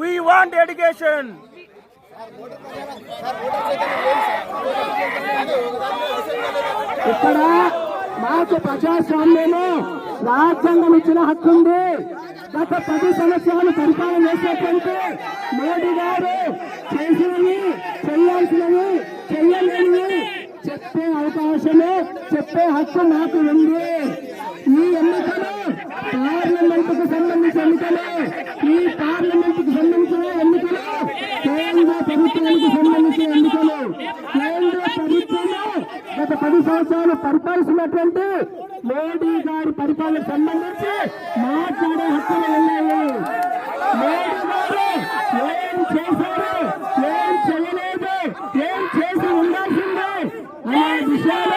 We want education. ఇక్కడ మాకు ప్రజాస్వామ్యము రాజ్యాంగం ఇచ్చిన హక్కు ఉంది. గత 10 సంవత్సరాలు పరిపాలన చేసేటువంటి మోడీ గారు చేసినవి, చేయాల్సినవి, చెయ్యలేనివి చెప్పే అవకాశము, చెప్పే హక్కు మాకు ఉంది. ఈ ఎన్నికలు పార్లమెంటుకు సంబంధించిన ఎన్నికలు, ఈ పార్లమెంటుకు సంబంధించిన ఎన్నికలు కేంద్ర ప్రభుత్వానికి సంబంధించిన ఎన్నికలు. కేంద్ర ప్రభుత్వము గత 10 సంవత్సరాలు పరిపాలిస్తున్నటువంటి మోడీ గారి పరిపాలనకు సంబంధించి మాట్లాడే హక్కులు ఉన్నాయి. మోడీ గారు ఏం చేశారు, ఏం చేయలేదు, ఏం చేసి ఉండాల్సిందే అనే విషయాలు